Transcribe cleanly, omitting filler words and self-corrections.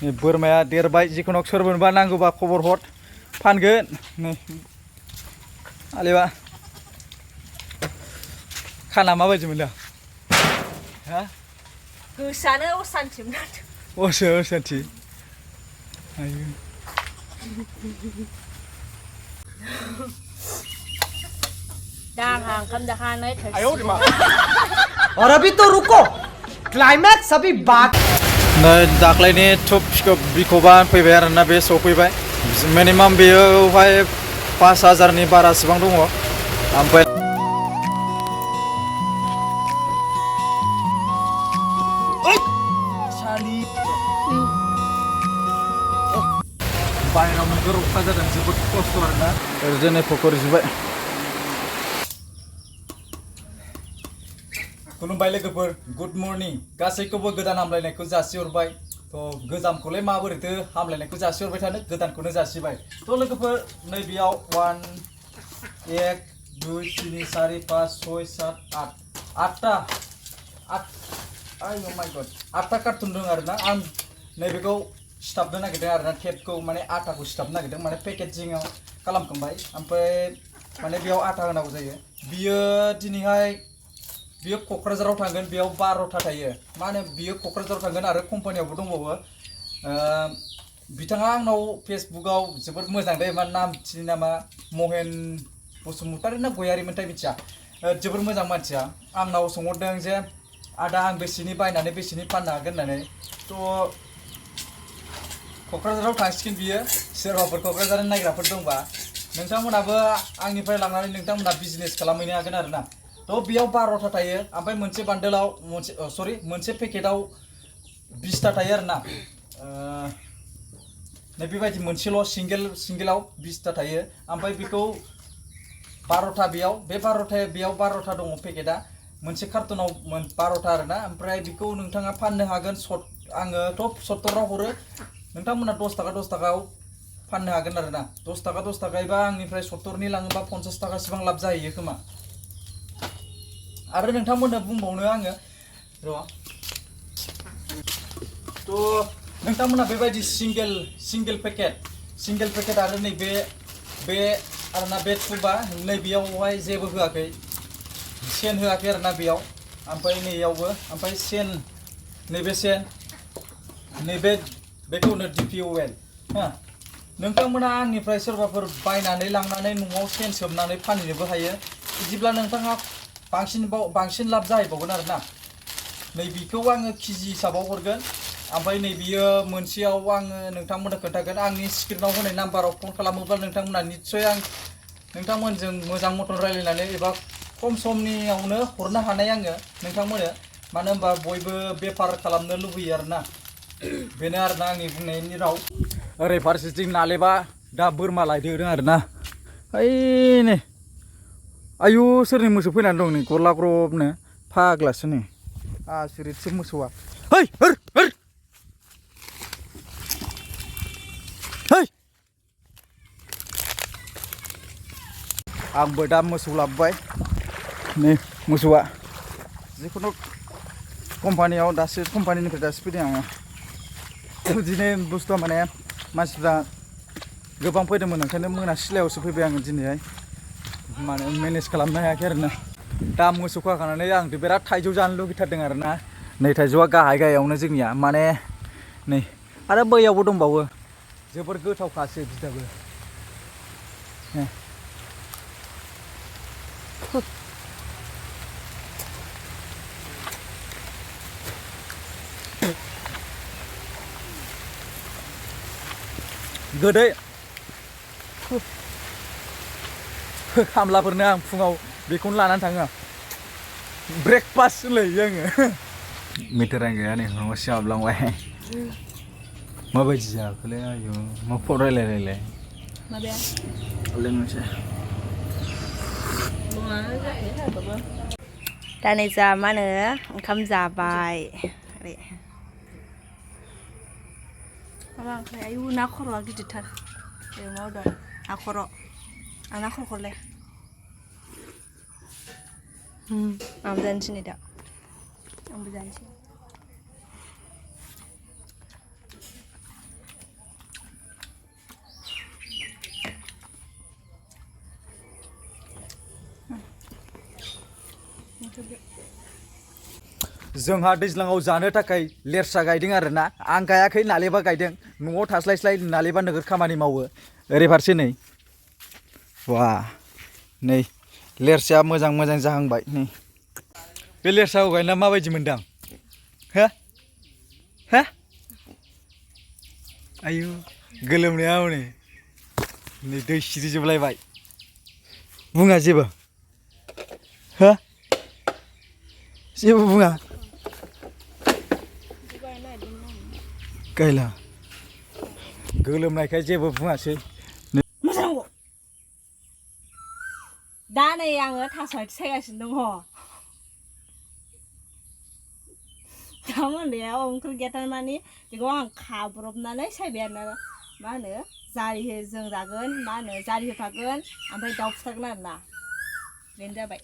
बोरमाया देरबाय जिखुनु सोरबा नांगौबा खबर हर फानगोन नै आलिबा खाना माबायदि मोनदों हा गोसानो असान्थि मोनदों असान्थि आयु दा आंहा ओंखाम जाखांनानै और अभी तो रुको क्लाइमैक्स अभी बाकी नै दाख्लैनि टप स्कप बिखौबा फैबाय आरोना बे सफैबाय मिनिमाम बेयावहाय 5000नि बारासिबां दङ ओमफ्राय बाहेराव नोगोर अखा जादों जोबोद खस्थ' आरोना ओरैनो फखर जुबाय खुलुमबाय लोगोफोर गुड मर्निं गासैखौबो गोदान हामलायनायखौ जासिहरबाय थ' गोजामखौलाय माबोरैथो हामलायनायखौ जासिहरबाय थानो गोदानखौनो जासिबाय थ' लोगोफोर नैबेयाव 1 1 2 3 4 5 6 7 8 आठथा आय माय गड आठथा कार्टुन दं आरोना आं नैबेखौ सिथाबनो नागिरदों आरोना टेपखौ माने आटाखौ सिथाबनो नागिरदों माने पेकेजिंआव खालामखांबाय ओमफ्राय माने बेयाव आटा होनांगौ जायो बियो दिनैहाय बियो क'क्राझाराव थांगोन बेयाव 12टा थायो मा होनो बियो क'क्राझाराव थांगोन आरो कम्पानियावबो दंबावो बिथाङा आंनाव फेसबुकआव जोबोद मोजां दे मा नामथिनि नामा महेन बसुमतारी ना गयारिमोनथाय मिथिया जोबोद मोजां मानसिया आंनाव सोंहरदों जे आदा आं बेसेनि बायनानै बेसेनि फाननो हागोन होननानै थ' क'क्राझाराव थांसिगोन बियो सोरबाफोर क'क्राझारनि नायग्राफोर दंबा नोंथांमोनाबो आंनिफ्राय लांनानै नोंथांमोना बिजनेस खालामहैनो हागोन आरोना थ' बेयाव 12टा थायो ओमफ्राय मोनसे बान्डोलाव मोनसे पेकेटाव 20टा थायो आरोना नै बेबायदि मोनसेल' सिंगेलाव 20टा थायो ओमफ्राय बेखौ 12टा बेयाव बे 12टाया बेयाव 12टा दङ पेकेटा मोनसे कार्टुनाव 12टा आरोना ओमफ्राय बेखौ नोंथाङा फाननो हागोन आङो टप 70आव हरो नोंथांमोना 10 थाखायाव फाननो हागोन आरोना 10 थाखायबा आंनिफ्राय 70नि लाङोबा 50 थाखासिबां लाब जाहैयो खोमा आरो नोंथांमोननो बुंबावनो आङो र' थ' नोंथांमोना बेबायदि सिंगेल पेकेट आरो नैबे आरोना बे टुबा नैबेयावहाय जेबो होआखै सेन होआखै आरोना बेयाव ओमफ्राय नैयावबो ओमफ्राय सेन नैबे सेन नैबे बेखौनो DPOL हा नोंथांमोना आंनिफ्राय सोरबाफोर बायनानै लांनानै न'आव सेन सोबनानै फानहैनोबो हायो बिदिब्ला नोंथाङा बांसिन लाब जाहैबावगोन आरोना नैबेखौ आङो केजि हिसाबाव हरगोन ओमफ्राय नैबेयो मोनसेयाव आङो नोंथांमोननो खोन्थागोन आंनि स्क्रिनाव होनाय नाम्बाराव फन खालामोब्ला नोंथांमोना निस्सय आं नोंथांमोनजों मोजां मथन रायलायनानै एबा खम समनियावनो हरनो हानाय आङो नोंथांमोननो मानो होनबा बयबो बेफार खालामनो लुबैयो आरोना बेनो आरोना आंनि बुंनायनि राव ओरै फारसेथिं नालेबा दा बोरमा लायदों आरोना ओइ आयु सोरनि मोसौ फैनानै दं नै गरला ग्रबनो फाग्लासो नै आसुरितसो मोसौआ है आंबो दा मोसौ लाबोबाय नै मोसौआ जिखुनु कम्पानिनिफ्राय दासो फैदों आङो बिदिनो बुस्थुआ माने मानसिफ्रा गोबां फैदोंमोन ओंखायनो मोना सिलायावसो फैबाय आङो दिनैहाय माने मेनेज खालामनो हायाखै आरोना दा मोसौ खाखानानै आंथ' बिराद थाइजौ जानो लुगैथारदों आरोना नै थाइजौआ गाहायावनो जोंनिया माने नै आरो बैयावबो दंबावो जोबोर गोथावखासो बिदाबो गोदै खामलाफोरनो आं फुङाव बेखौनो लानानै थाङो ब्रेकफास्ट होनलायो आङो मिथारां गैया नै न'सिम हाबलांबाय माबायदि जाखोलै आयु मा फन रायलाय माबाया मोनसे दा नै जा मा होनो ओंखाम जाबाय माबा ओंख्रि आयु ना खर'आ गिदिरथार मावदों ना खर' आं ना खर'खौलाय आंबो जानोसै नै दा आंबो जानोसै जोंहा दैज्लाङाव जानो थाखाय लेरसा गायदों आरोना आं गायाखै नालेबा गायदों न'आव थास्लायस्लाय नालेबा नोगोर खामानि मावो ओरै फारसे नै वाह नै लेरसाया मोजां जाहांबाय नै बे लेरसाखौ गायना माबायदि मोनदां हो हो आयु गोलोमनाया हनै नै दै सिरिजोबलायबाय बुङा जेबो हो जेबो बुङा गायला गोलोमनायखाय जेबो बुङासै दा नै आङो थास' आथिं सायगासिनो दङ दा मोनायाव ओंख्रि गैया थारमाने बेखौ आं खाब्रबनानै सायबाय आरोना मा होनो जारि जों जागोन मा होनो जारि होफागोन ओमफ्राय दाउ फुथारगोन आरोना बेनो जाबाय